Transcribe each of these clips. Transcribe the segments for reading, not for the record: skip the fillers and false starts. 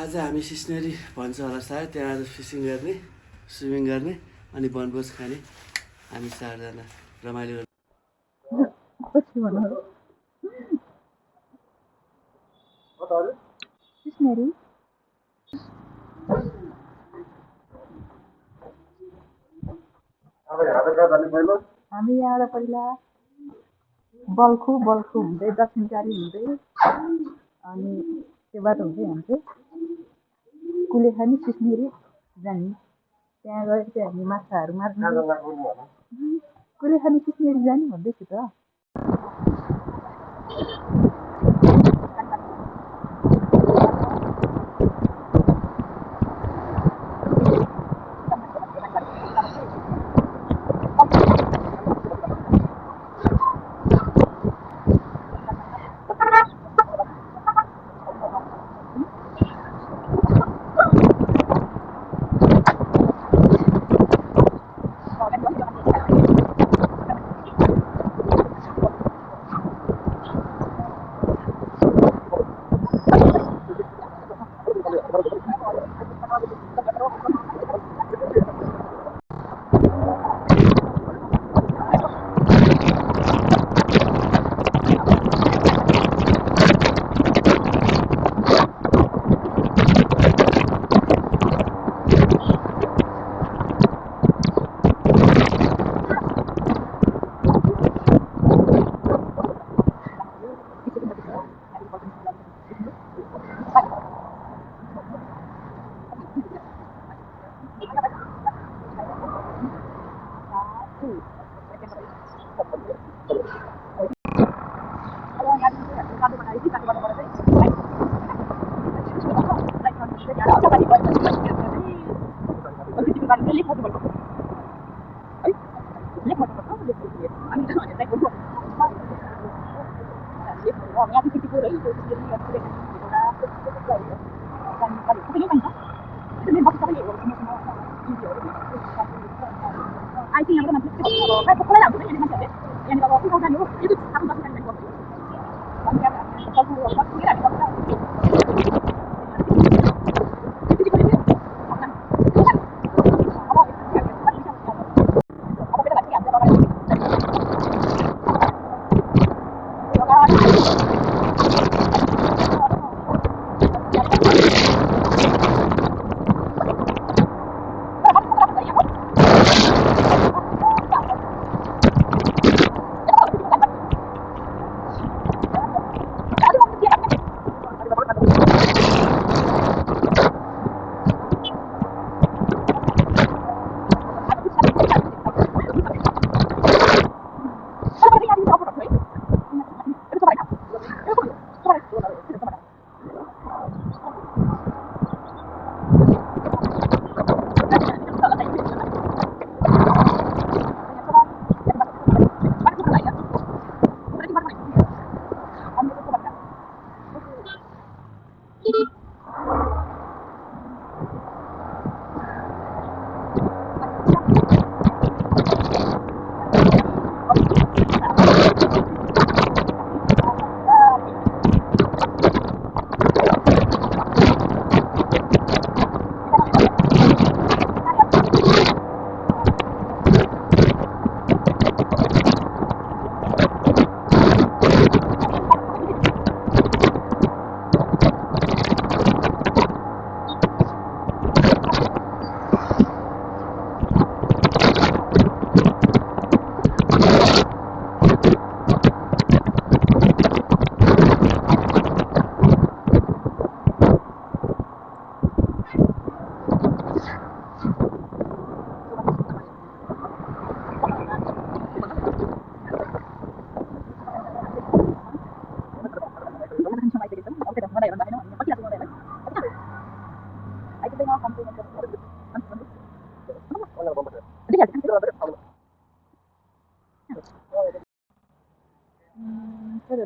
आज हामी सिस्नेरी भन्छ होला सायद त्यहाँ आज फिसिङ गर्ने स्विमिङ गर्ने अनि बनभोज खाने हामी 4 जना रमाइलो गर्ने हामी यहाँबाट पहिला बल्खु हुँदै दक्षिणकारी हुँदै अनि त्यो बाटो हुँदै हामी चाहिँ कुलेखानी सिस्नेरी जाने। त्यहाँ गएर चाहिँ हामी माछाहरू मार्ने कुलेखानी सिस्नेरी जाने भन्दैछु त।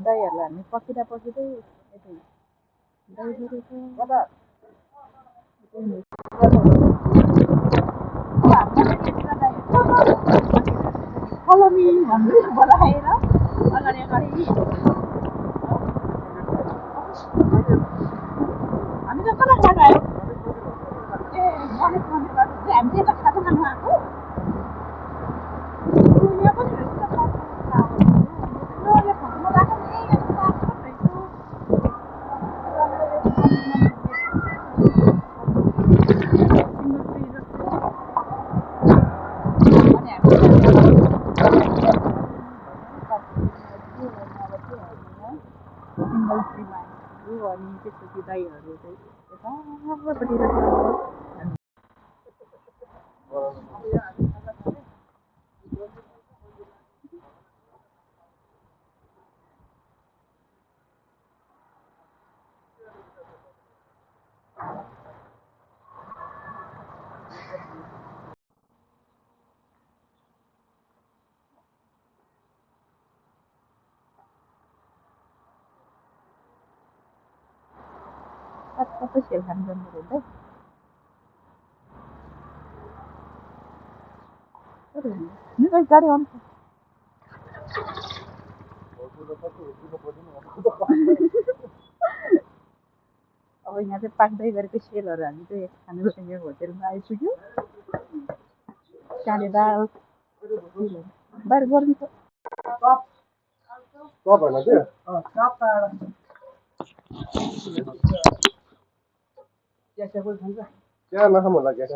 दाइहरूलाई हामी पर्खिँदै हामी त कता अनेक धन्यवाद हुन्छ हामी यता खाजा खानु आएको यहाँ पनि रहेछ यो फोनमा राख्नु सिङ्गल ट्रीमा अनि त्यसपछि दाइहरू चाहिँ यतापट्टि कस्तो सेल खानु जानु हुन्छ गाडी आउँछ अब यहाँ चाहिँ पाक्दै गरेको सेलहरू हामी चाहिँ खानु यहाँ होटेलमा आइपुग्यो काले दाल बाहिर गरिदिन्छ क्या नखाम होला ग्यास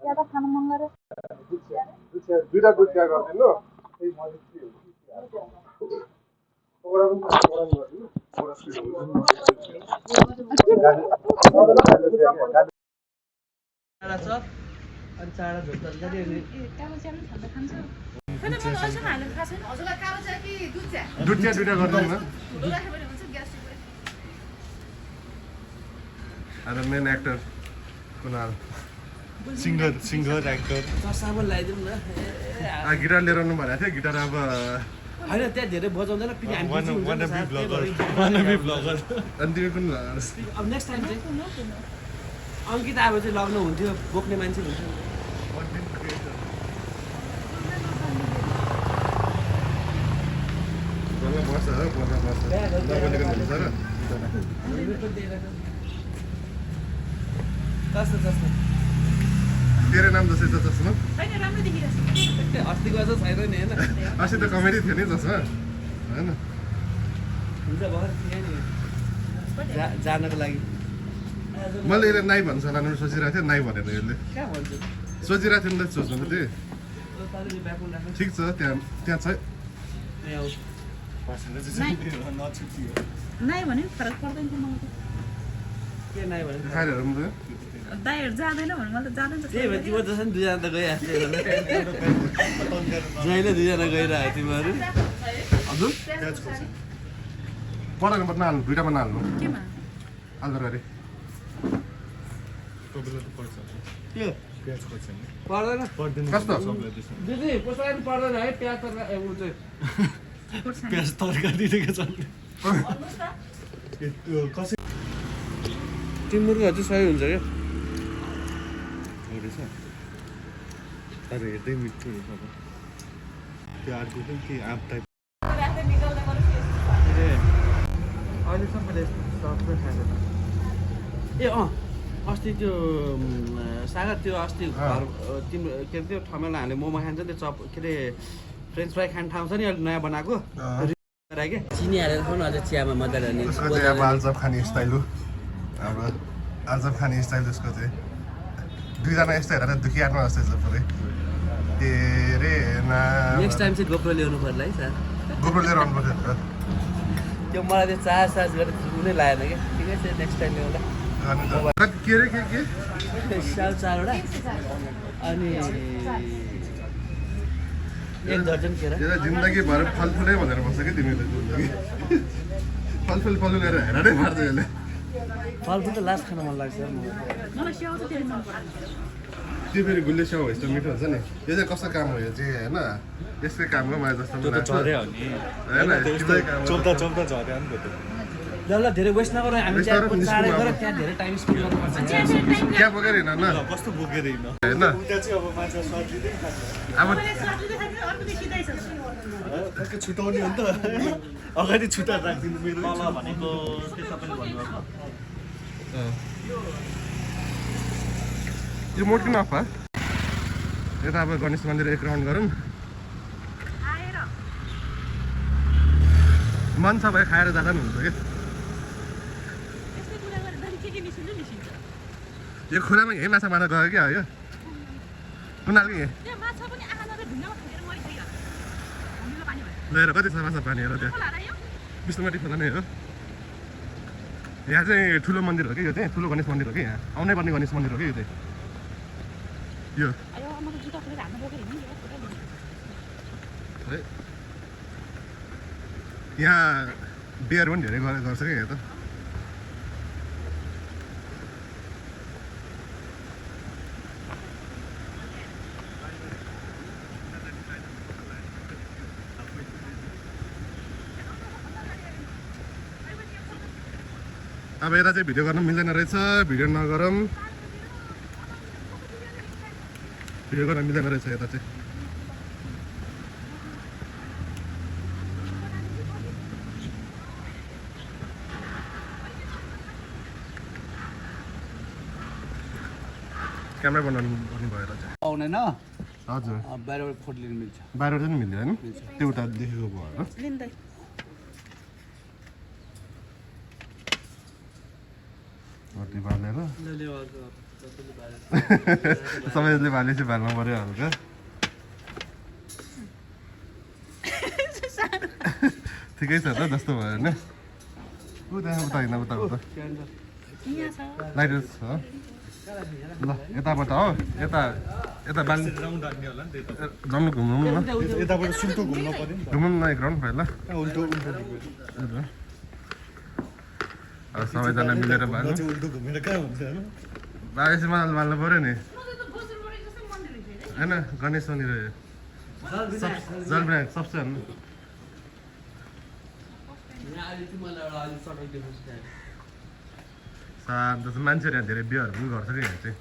ज्यादा खानु मन गर्यो दुईटा दुध चिया गरिदिनु चाडा चप अनि चाडा झोल तरकारी अनि दुध चिया दुईटा गरिदिनु न आज main actor Kunal singer actor सामान लगाइदिउँ न गिटार लिएर आउनु भनेको थियो गिटार अब होइन त्यहाँ धेरै बजाउँदैन फेरि हामी busy हुन्छौँ नि साथी ब्लगर अनि तिमी पनि अब नेक्स्ट टाइम चाहिँ अङ्कित अब चाहिँ लग्न हुन्थ्यो बोक्ने मान्छे हुन्थ्यो बस्छ नबोलेको हुन्छ र कस्तो कस्तो तेरो नाम जस्तै छ चस्मा अस्तिको अझ छैन नि होइन अस्ति त कमेडी थियो नि चस्मा होइन हुन्छ भर्खर जानको लागि मैले यसले नाइ भन्छ होला सोचिरहेको थिएँ नाइ भनेर यसले कहाँ भन्छु सोचिरहेको थिएँ नि त सोच्नु त थिएँ ठिक छ त्यहाँ छ नाइ भने फरक पर्दैन मलाई के नाइ भने खाएर हेरौँ त दाइहरू जाँदैन भने मलाई त जाँदैन त्यही भएर तिम्रो जस्तो नि दुईजना त गइहाल्छ जहिले दुईजना गइरहेको तिमीहरू हजुर पढाउनु पर्ने हाल्नु दुइटामा नहाल्नु केमा आलु गरे के पर्दैन कस्तो दिदी कसैलाई पनि पर्दैन है प्याज तरकारी ऊ चाहिँ प्याज तरकारीदेखि छन् तिमीहरूको चाहिँ सही हुन्छ क्या तर हेर्दै मिठो रहेछ अब त्यो अर्को पनि के आँप टाइप अहिलेसम्म मैले सबै खाएको ए अस्ति त्यो सागर त्यो अस्ति घर तिम्रो के अरे त्यो ठाउँमा हामीले मोमो खान्छ नि त्यो चप के अरे फ्रेन्च फ्राई खाने ठाउँ छ नि अलिक नयाँ बनाएको क्या चिनी हालेर खाउँ न अझै चियामा मजाले अनि उसको चाहिँ अब आलुचप खाने स्टाइल हो हाम्रो आलुचप खाने स्टाइल उसको चाहिँ दुईजना यस्तो हेरेर दुखिहाल्नु जस्तो छ पुरै के अरे नेक्स्ट टाइम चाहिँ गोप्रो ल्याउनु पर्ला है सर गोप्रो लिएर आउनु पर्छ त्यो मलाई त्यो चार्ज गरेर कुनै लागेन क्या ठिकै छ नेक्स्ट टाइम ल्याउँदा के अरे के स्पेसल 4वटा अनि 1 दर्जन केरा यो जिन्दगी भर फलफुलै भनेर बस्छ कि तिमीले जिन्दगी फलफुल ल्याएर हेरेरै मार्छ यसले फलफुल त लास्ट खान मन लाग्छ मलाई स्याउ चाहिँ धेरै मन पर्छ त्यो फेरि गुलियो स्याउ यस्तो मिठो हुन्छ नि यो चाहिँ कस्तो काम हो यो चाहिँ होइन यसकै काम हो मलाई जस्तो लाग्छ झर्यो नि होइन चोप्दा झर्यो नि ल ल धेरै वेस्ट नगर हामी चाहिँ चाँडै गएर त्यहाँ धेरै टाइम स्पेन्ड गर्नुपर्छ क्या बोकेर हिँड न कस्तो बोकेर हिँड्न होइन उता चाहिँ अब माछा सजिँदै खान्छ अब ठ्याक्कै छुटाउने हो नि त अगाडि छुटा राखिदिनु मेरो तल भनेको के तपाईँले भन्नुभएको यो मोड किन अफ भयो यता अब गणेश मन्दिर एक राउन्ड गरौँ मन छ भए खाएर जाँदा पनि हुन्छ कि यो खुलामा यही माछा मार्न गयो क्या यो कुनाल कि लिएर कति छ माछा पानीहरू त्यहाँ विष्णुमाटी खोला नै हो यहाँ चाहिँ ठुलो मन्दिर हो कि यो चाहिँ ठुलो गणेश मन्दिर हो कि यहाँ आउनै पर्ने गणेश मन्दिर हो कि यो चाहिँ यो यहाँ बियर पनि धेरै गर्छ क्या यहाँ त अब यता चाहिँ भिडियो गर्न मिल्दैन रहेछ भिडियो नगरौँ भिडियो गर्न मिल्दैन रहेछ यता चाहिँ क्यामेरा बनाउनु पर्ने भएर चाहिँ आउँदैन हजुर बाहिरबाट फोटो लिनु मिल्छ बाहिर चाहिँ मिल्दैन त्यो उता देखेको भयो घटी बालेर सबैले बालेपछि बाल्नु पऱ्यो हल्का ठिकै छ त जस्तो भयो होइन उता उता होइन उता उता लाइटर छ ल यताबाट हो यता यता बाल्ने जानु घुम्नु न यताबाट सुल्टो घुम्नु पर्यो घुम्नु न एक राउन्ड ल उल्टो सबैजना मिलेर बाल्नु उल्टो घुमेर कहाँ हुन्छ बालेपछि माल बाल्नु पऱ्यो नि होइन गणेश मन्दिर जलविनायक सबसे शान्त छ मान्छेहरू यहाँ धेरै बिहेहरू पनि गर्छ कि यहाँ चाहिँ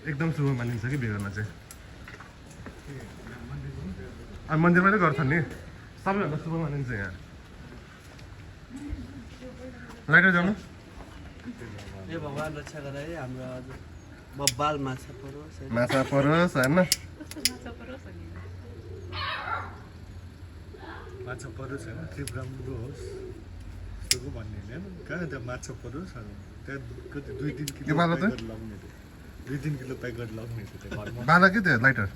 एकदम शुभ मानिन्छ कि बिहे गर्न चाहिँ अब मन्दिरमा नै गर्छ नि सबैभन्दा शुभ मानिन्छ यहाँ लाइटर जानु ए भगवान् रक्षा गरे हाम्रो आज बब्बाल माछा परोस् होइन माछा परोस् होइन ट्रिप राम्रो होस् त्यस्तो भन्ने होइन कहाँ त्यहाँ माछा परोस् त्यहाँ कति 2-3 किलो लगाउने 2-3 किलो प्याक गरेर लगाउने त्यो घरमा बाला के त्यो लाइटर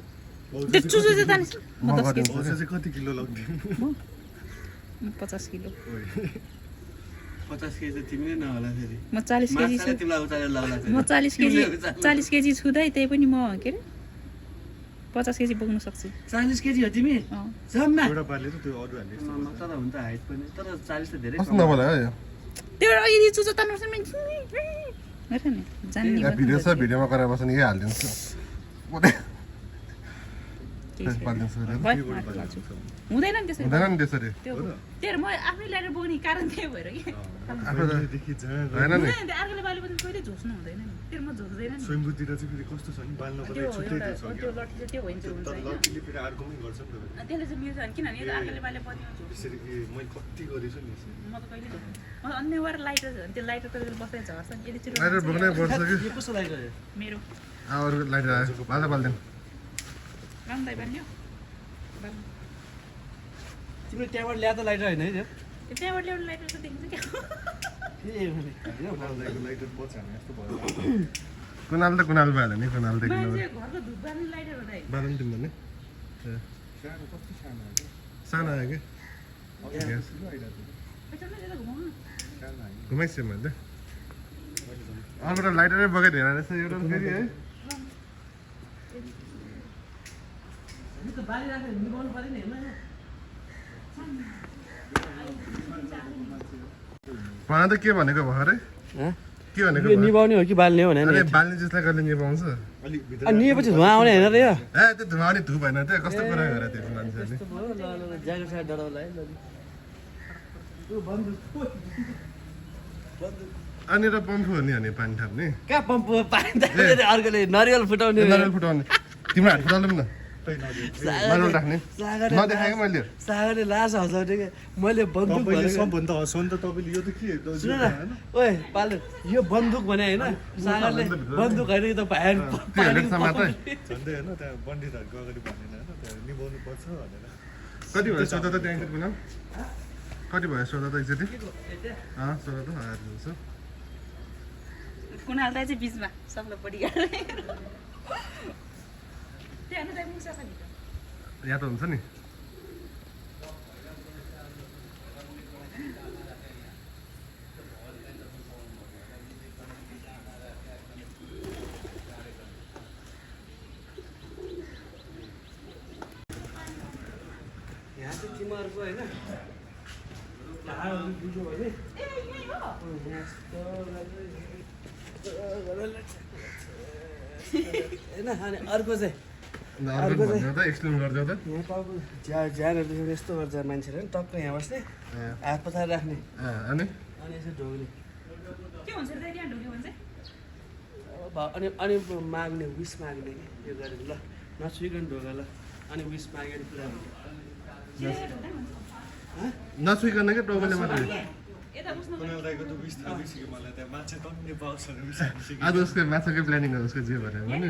चाहिँ कति किलो लाग्ने 50 किलो 50 केजी तिमीले नहोला फेरि म 40 केजी छु तिमीलाई उचालेर लाउला म 40 केजी छुँदै त्यही पनि म के अरे 50 केजी बोक्न सक्छु 40 केजी हो तिमी जम्मा एउटा पालेर त्यो अरू हाल्ने तर हुन्छ हाइट पनि तर 40 त धेरै कस्तो नबोला है त्यो यदि चुचो तान्नुपर्छ नि हेर नि जान्ने यहाँ भिडियो छ भिडियोमा गरेर बस्छ नि यही हालिदिन्छु हुँदैन नि त्यसरी हुँदैन नि त्यसरी त्यो म आफै ल्याएर बोक्ने कारण त्यही भएर कि आफूदेखि जहाँ होइन नि अर्कोले बालेपछि कहिले झोस्नु हुँदैन नि त्यो म झोक्दैन नि स्वयम्भूतिर चाहिँ फेरि कस्तो छ नि बाल्नको लागि छुट्टै त्यो छ त्यो लट्ठी चाहिँ त्यो हुन्छ तर लट्ठीले फेरि अर्कोमै गर्छ नि त त्यसले चाहिँ मिल्छ नि किनभने यो अर्कोले बाले पछि त्यसरी कि मैले कति गरेछु नि म त कहिले म अन्यवार लाइटर छ त्यो लाइटर त बस्दै झर्छ नि यदि छिटो लाइटर बोक्नै पर्छ कि यो कस्तो लाग्यो मेरो अरू लाइटर आयो बाल्दा बाल्दैन राम्रै बाल्यो तिमीले त्यहाँबाट ल्याएर त लाइटर होइन है त्यो त्यहाँबाट ल्याउने लाइटर त देखिन्छ क्या लाइटर पछि हाल्ने जस्तो भयो कुनाल त कुनाल बाल्यो नि कुनाल देखिनु मान्छे घरको धुप बाल्ने लाइटर हो दाइ बाल्नु तिम्रो नि सानो कस्तो सानो आयो सानो आयो कि पैसा नै दिएर घुमाउनु सानो आयो घुमाइसियो मैले अर्को त लाइटरै बोकेर हेरेर रहेछ एउटा फेरि है यो त बाली राखेर निभाउनु पर्यो नि हेर्न उहाँ त के भनेको भर्खरै के भनेको यो निभाउने हो कि बाल्ने हो भने अरे बाल्ने जसलाई कसले निभाउँछ अलिक भित्र निभाएपछि धुवा आउने होइन र यो ए त्यो धुवा नि धुप होइन त्यो कस्तो कुरा गरेर त्यो मान्छेहरूले ज्याकेट साइड डराउला है अनि र पम्प हो नि अनि पानी थाप्ने कहाँ पम्प पानी अर्कोले नरिवल फुटाउने नरिवल फुटाउने तिम्रो हात फुटाउनु न मालुम राख्ने नदेखाएको मैले सागरले लास हँसाउने क्या मैले बन्दुक तपाईँले भनेको सबभन्दा हँसाउनु त तपाईँले यो त के सुन न ओए पाले यो बन्दुक भने होइन सागरले बन्दुक होइन यो त भाइ 300 मात्रै झन्डै होइन त्यहाँ पण्डितहरूको अगाडि भनेन होइन त्यहाँ निभाउनु पर्छ भनेर कति भयो सोधा त त्यहाँ एकचोटि बनाऊ कति भयो सोधा त एकचोटि सोधा त आइदिनुहोस् कुनाल दाइ चाहिँ बिचमा सबलाई बढी यहाँ त हुन्छ नि यहाँ चाहिँ तिमीहरूको होइन ढाडहरू बुझ्यो भने होइन अनि अर्को चाहिँ अर्को भन्नु त एक्सप्लेन गरिदेऊ त यहाँ टाउको ज्यानहरू देखेर यस्तो गर्छ मान्छेले नि टक्क यहाँ बस्ने हात पछाडि राख्ने अनि अनि यसो ढोग्ने के हुन्छ र त्यहाँ ढोग्यो भने चाहिँ अनि अनि माग्ने विस माग्ने कि यो गरेर ल नछुइकन ढोगा ल अनि विस मागेर पुरा हुन्छ नछुइकन के टोकले मात्रै यता बुझ्नु कुनाल दाइको त बिस थाहा भइसक्यो मलाई त्यहाँ माछा टन्ने पाउँछहरू बिसाइसक्यो आज उसको माछाकै प्लानिङ हो उसको जे भने भने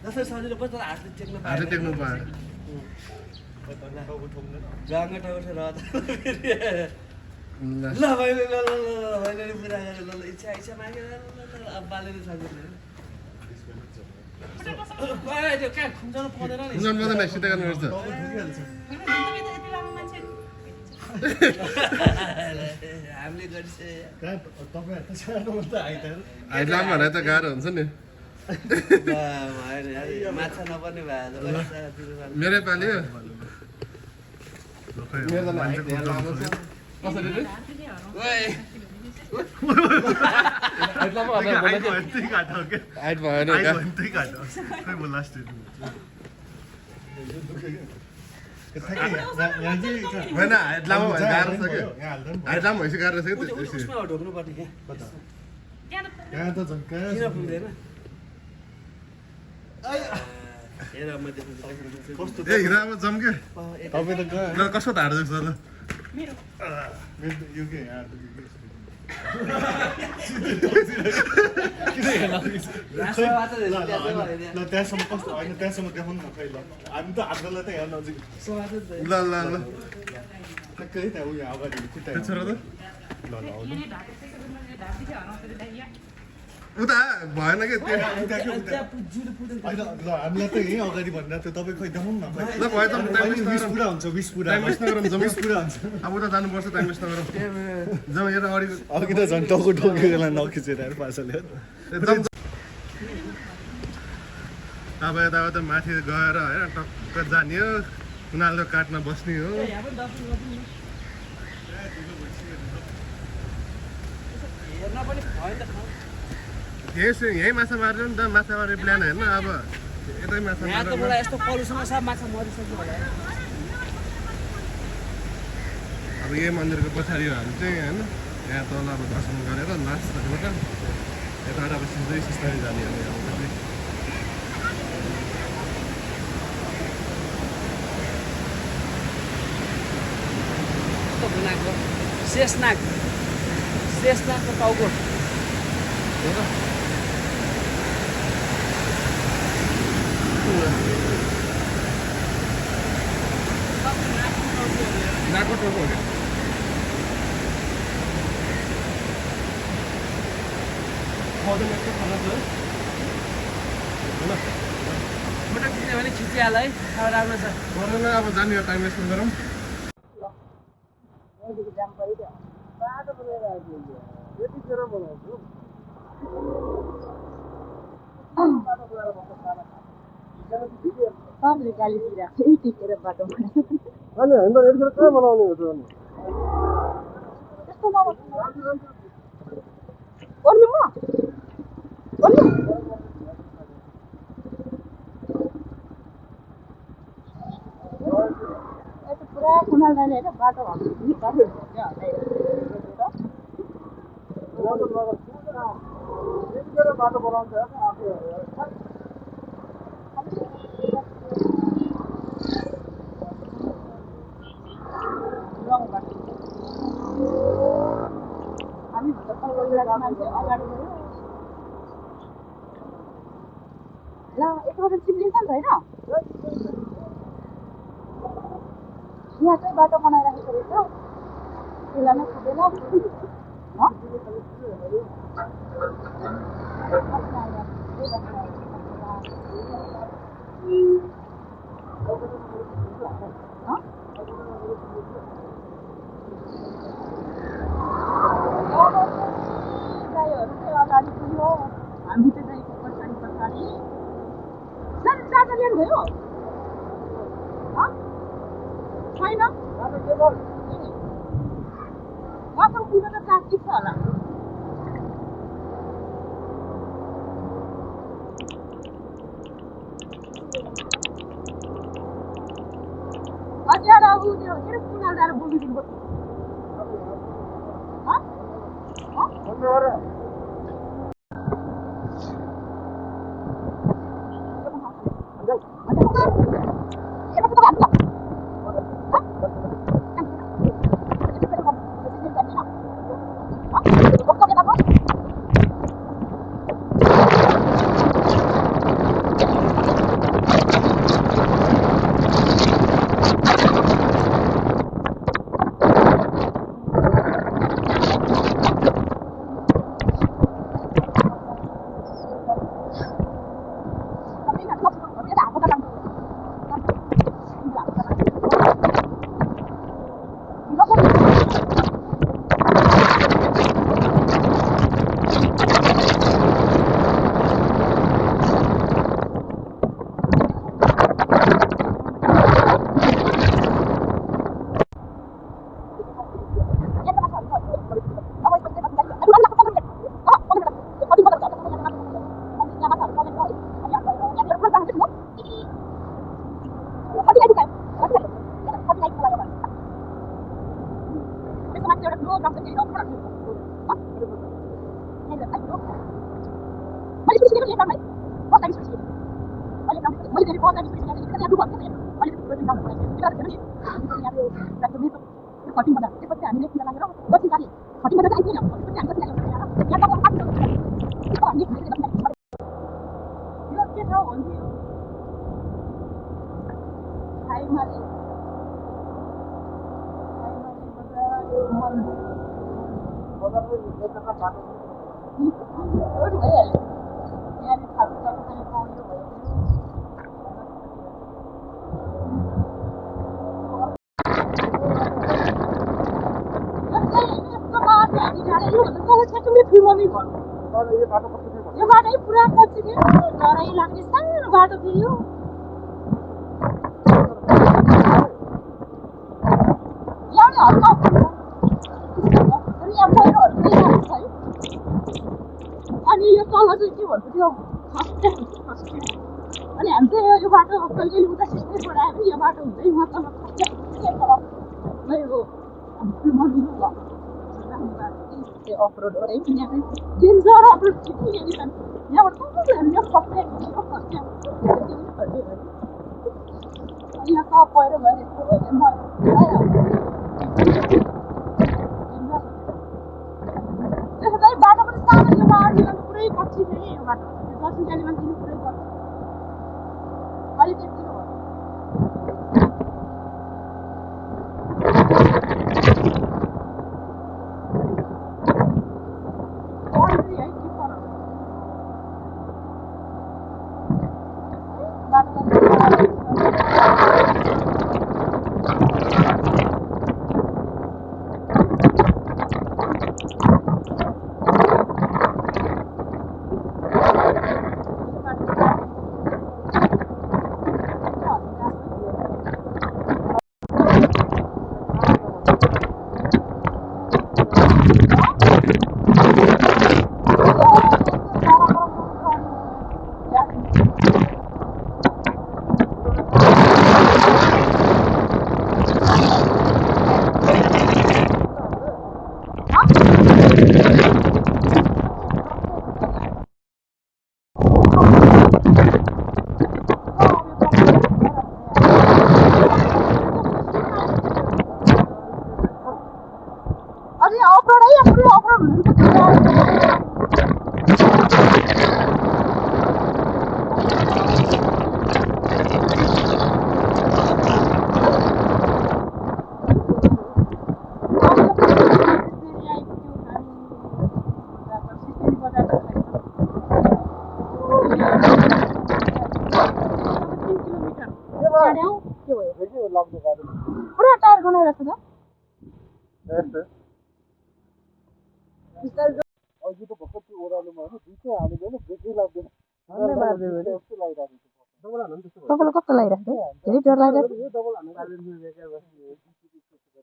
जसरी सजिलो पर्छ तर हातले टेक्नु हातले टेक्नु पाएँ टाउको ठोक्नु गाउँमा टाउको र ल ल भाइ ल ल ल भाइले पुरा गरेर ल ल इच्छा इच्छा मागेर ल ल अब बालेर सक्दैन त्यो कहाँ खुम्चाउनु पाउँदैन नि उनीहरू मात्रै नै सिधै गर्नुपर्छ टाउको ठोकिहाल्छ यति राम्रो मान्छे हामीले गरिस कहाँ तपाईँहरू त सानो त आइतबार हाइट लामो भने त गाह्रो हुन्छ नि भएन यार माछा नपर्ने भयो मेरै पालि हो मेरो त मान्छे हाइट यहाँ लामो छ कसरी रे हाइट लामो हाइट भयो त्यही घाट हो क्या हाइट भएन हाइट क्या भयो त्यही घाट हो खै म लास्ट यहाँ चाहिँ होइन हाइट लामो भने गाह्रो छ क्या यहाँ हाल्दा पनि हाइट लामो भएपछि गाह्रो छ कि त्यो उसमा ढोक्नुपर्ने क्या यहाँ त झन् कहाँ किन पुग्दैन हेर म देख्नु कस्तो ए हिरामा जम्के तपाईँ त कहाँ ल कसको धार जस्तो ल मेरो त यो के यहाँ ल त्यहाँसम्म कस्तो होइन त्यहाँसम्म देखाउनु न खै ल हामी त हातलाई त यहाँ नजिक ल ल ल ठ्याक्कै त्यहाँ उयो अगाडि खुट्टा त्यसो र त ल ल आउनु उता भएन कि त्यो होइन ल हामीलाई त यहीँ अगाडि भन्दा त तपाईँ खै देखाउनु न खै ल भयो त टाइम विस वेस्ट पुरा हुन्छ विस पुरा टाइम वेस्ट नगरौँ जम्मै विस पुरा हुन्छ अब उता जानुपर्छ टाइम वेस्ट नगरौँ जाउँ यहाँ अगाडि अघि त झन् टाउको ठोकेको नखिचेर पासले अब यताउता माथि गएर होइन टक्क जाने हो उनीहरूको काटमा बस्ने हो हेर्न पनि भयो त यहीँ माछा मार्छ नि त माछा मार्ने प्लान हेर्न अब यतै माछा यहाँ त मारेर मलाई यस्तो पल्युसँग सब माछा मरिसक्यो होला अब यही मन्दिरको पछाडि हो हामी चाहिँ होइन यहाँ तल अब दर्शन गरेर लास्टहरूबाट यताबाट अब सिधै सिस्टमै जाने हामी अब चाहिँ कस्तो बनाएको शेषनागको टाउको हो त नाकको टाउको हो क्या खाँदैन यस्तो खाना छ फोटो खिच्यो भने खिचिहाल है अब राम्रो छ गरेर अब जाने टाइम वेस्ट नगरौँ गाली दिइरहेको छ टिकेर बाटो अनि होइन यतिखेर कहाँ बनाउने हो त अनि त्यस्तो ओर्नु म ओर्नु यता पुरा कुनाल दाइले होइन बाटो यतिखेर बाटो बनाउँछ मान्छे अगाडि गयो ल यत्रो चिप्लिन्छ नि त होइन यहाँ चाहिँ बाटो बनाइराखेको रहेछ त्यसलाई नै कुदेर गाईहरू चाहिँ अगाडि पुग्यो हामी चाहिँ गाईको पछाडि पछाडि चार्जर ल्याउनु भयो छैन मसँग पुग्न त चार्ज टिप्छ होला अझै अब त्यो के कुनाल जाएर बोल्नु दिनुपर्छ यो बाटो पुरा पछि डराइ लाग्ने सानो बाटो थियो ल्याउने हल्का अनि यहाँ पहिरोहरू पनि छ है अनि यो तल चाहिँ के भन्छ त्यो अनि हामी चाहिँ यो बाटो कहिले उता सिस्टरबाट आएर यो बाटो हुँदै म तल मेरो मन्दिर त्यो अफरोड हो है यहाँ डेन्जर अफरोड थियो यहाँबाट यहाँ सबै यहाँ सब पहिरो भएर यस्तो भयो म त्यसो भए बाटो पनि सानो यो बाटो पुरै पछि फेरि यो बाटो दर्शन जाने मान्छे पुरै पछि अलिक यतिको भयो पुरा टायर गनाइरहेको छ अघि त भर्खर त्यो ओह्रालोमा होइन दुईटै हालेको होइन ब्रेकै लाग्दैन तपाईँलाई कस्तो लागिरहेको छ धेरै डर लागिरहेको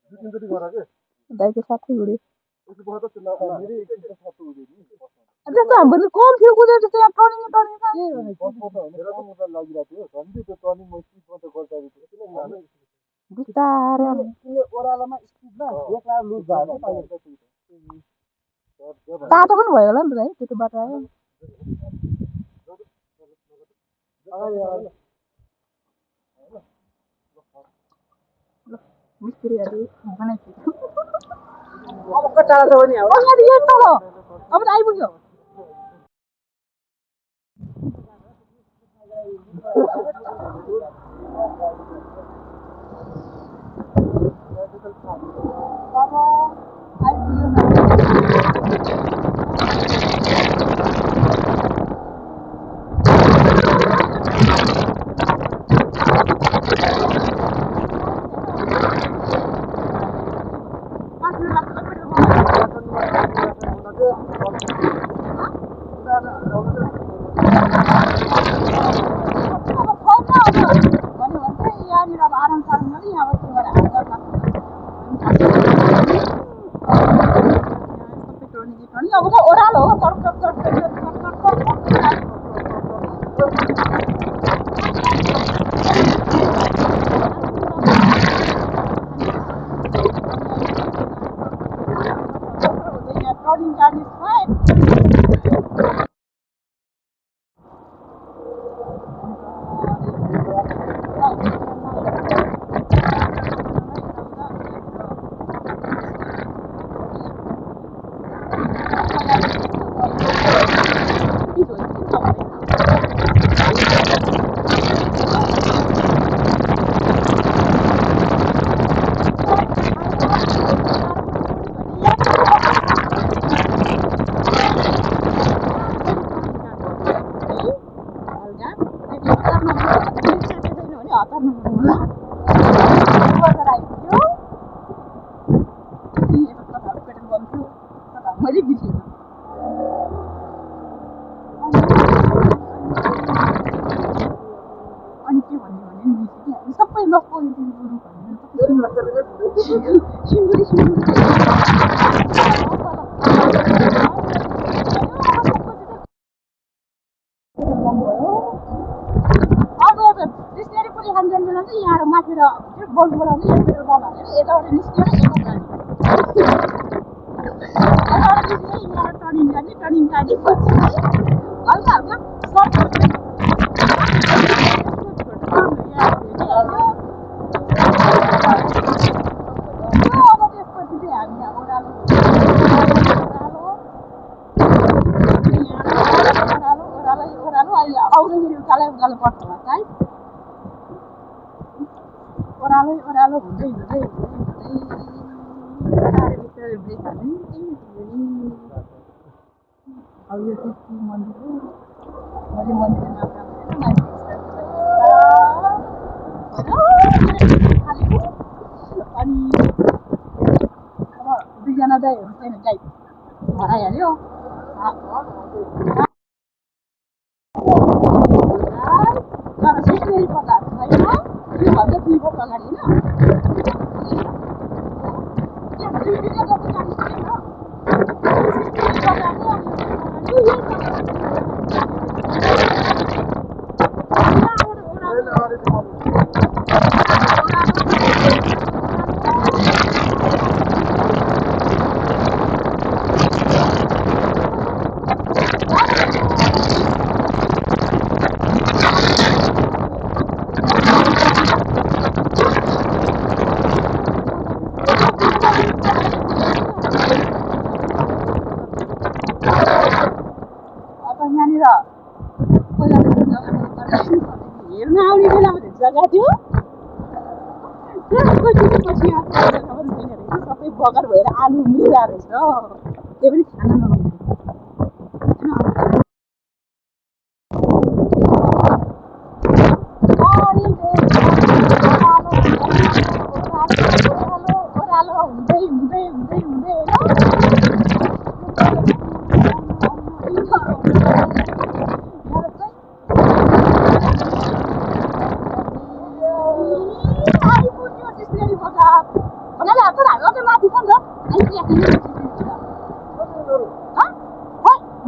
दुईतिनचोटि गर के दाइको साथै उड्यो त्यस्तो हाम्रो त कम थियो कुदेर त्यस्तो यहाँ टर्निङ लागिरहेको थियो झन्डै त्यो टर्निङ म स्पिडमा त गर्दा बिस्तारै ओह्रालोमा स्पिडमा ब्रेक लुज भयो तातो पनि भयो होला नि त है त्यो बाटो आयो मिस्त्रीहरू अब कता छ भने अब त आइपुग्यो अब त ओह्रालो हो मैले बिर्सेँ अनि के भन्यो भने सबै लसको सिलगढी यहाँ माथि बल्ब बोलाउँदै यहाँ पेट्रोल पम्प हालेर यताबाट निस्किएर टर्निङ गाडी हल्का हल्का अब त्यसपछि चाहिँ हामी ओह्रालो अहिले आउँदाखेरि उकालो पर्छ होला सायद ओह्रालो हुँदै ब्रेक हाल्ने अब यो चाहिँ मन्दिर हो मैले मन्दिरमा अनि अब दुईजना दाइहरू छैन गाई हराइहाल्यो तर सिस्टरी पकाएको छैन योभन्दा 2 वर्ष अगाडि होइन भइरहेको रहेछ त्यो पनि खान नहुने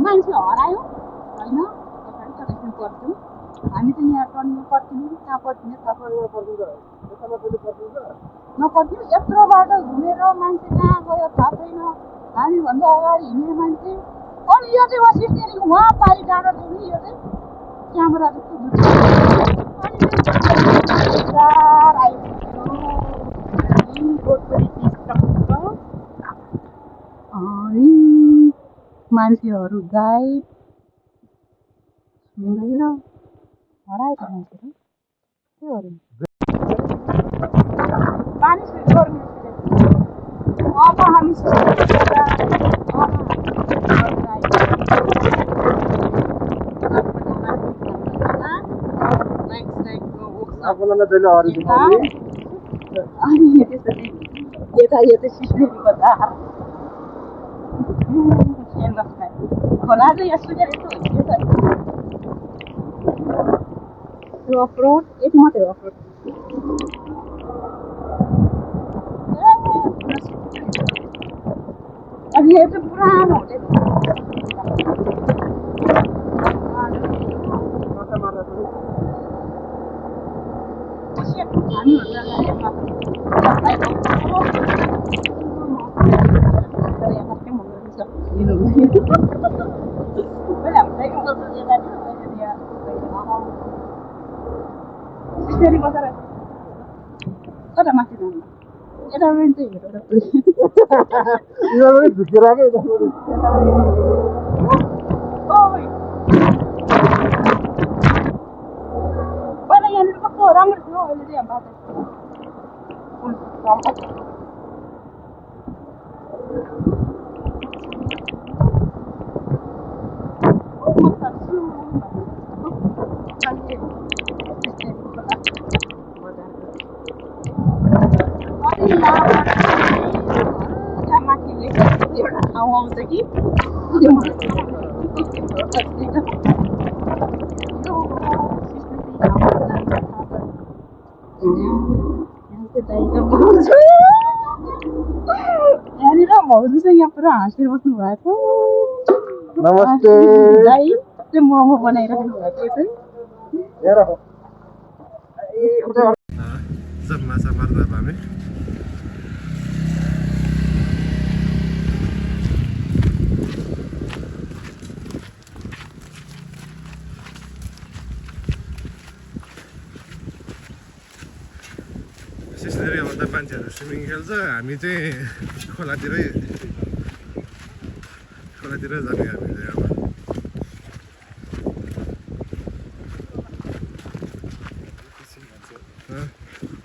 मान्छे हरायो होइन पर्थ्यौँ हामी त यहाँ टर्निङ पर्थ्यौँ कहाँ पर्थ्यौँ नपर्थ्यौँ यत्रो बाटो घुमेर मान्छे कहाँ गयो थाहा छैन हामीभन्दा अगाडि हिँड्ने मान्छे अनि यो चाहिँ वशिष्ठदेखि उहाँ पारि डाँडो देख्ने यो चाहिँ क्यामेरा जस्तो मान्छेहरू गाइड हुँदैन हरायो त मान्छेहरू के गर्नु पानी सुरु गर्नु अब हामी अनि यता यो चाहिँ सिस्नेरी बजार खोला चाहिँ यहाँ सुकेर यस्तो हुन्छ त्यो अफरोड यति मात्रै हो अफरोड अनि यो चाहिँ पुरानो हुँदै कता माथि जानु यता पनि चाहिँ हेरेर पहिला यहाँनिर कस्तो राम्रो थियो अहिले चाहिँ बाटो आउँछ कि यहाँनिर भाउजू चाहिँ यहाँ पुरा हाँसेर बस्नु भएको नमस्ते दाइ चाहिँ मोमो बनाइराख्नु भएको चाहिँ माछा मार्दा हामी सिस्नेरी आउँदा मान्छेहरू स्विमिङ खेल्छ हामी चाहिँ खोलातिरै जाने हामी चाहिँ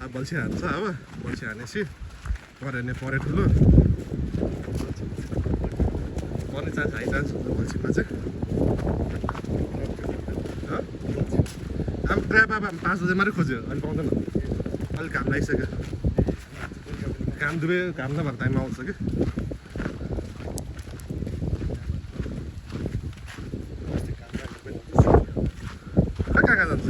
अब बल्छी हान्छ अब बल्छी हानेपछि पऱ्यो भने पऱ्यो ठुलो पर्ने चान्स हाई चान्स हुन्छ बल्छीमा चाहिँ अब प्रायः अब 5 बजे मात्रै खोज्यो अनि पाउँदैन अलिक घाम लागिसक्यो घाम नभएर टाइममा आउँछ कि कहाँ जान्छ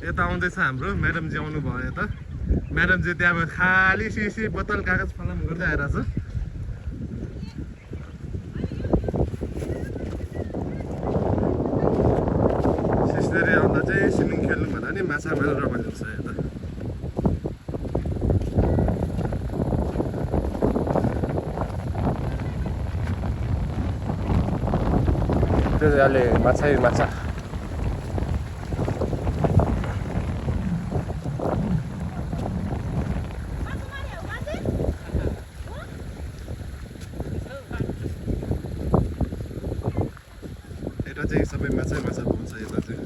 यता आउँदैछ हाम्रो म्याडमजी आउनु भयो यता म्याडमजी त्यहाँ खाली सिसी बोतल कागज फलाम गर्दै आइरहेछ आउँदा चाहिँ स्विमिङ खेल्नु भन्दा नि माछा मारेर रमाइलो हुन्छ यता त्यो चाहिँ अहिले माछा यता चाहिँ सबै माछा पाउँछ यता चाहिँ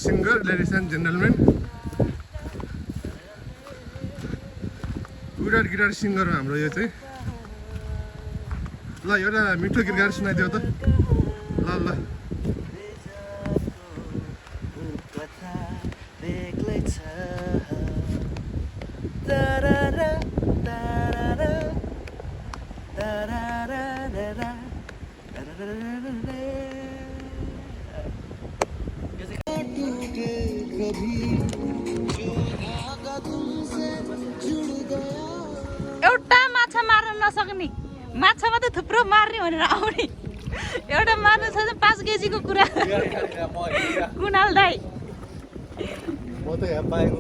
singer ladies and gentlemen Virat guitar singer हो हाम्रो यो चाहिँ ल एउटा मिठो गीत गाएर सुनाइदियो त ल ल एउटा माछा मार्न नसक्ने माछा मात्रै थुप्रो मार्ने भनेर आउने एउटा मार्नु छ 5 केजीको कुरा कुणाल दाइ म त यहाँ पाएको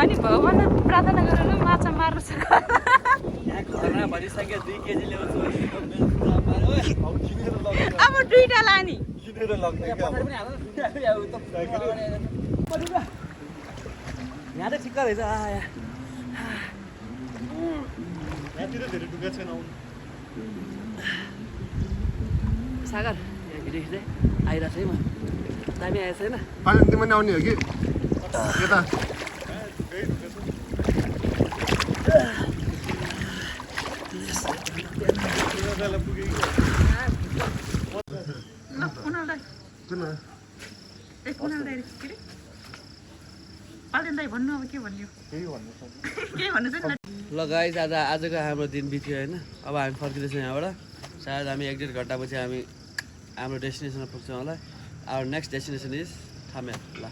अनि भगवान् प्रार्थना गरेर माछा मार्न सक्छ घरमा भनिसक्यो 2 केजी ल्याउँछु अब दुईटा लाने किनेर लग्ने क्या यहाँ त ठिक्क रहेछ यहाँतिर धेरै डुगा छैन आउनु सागर यहाँ भिडियो खिच्दै आइरहेको छ है म दामी आएको छैन पानी तिमी पनि आउने हो कि यता ल कुणाल दाइ किन ए कुणाल दाइ के रे पाल्देन दाइ भन्नु अब के भन्नु केही भन्नु सक्दैन के भन्नु चाहिँ ल गाइस आजको हाम्रो दिन बित्यो होइन अब हामी फर्किँदैछौँ यहाँबाट सायद हामी 1-1.5 घन्टापछि हामी हाम्रो डेस्टिनेसनमा पुग्छौँ होला आवर नेक्स्ट डेस्टिनेसन इज थामे ल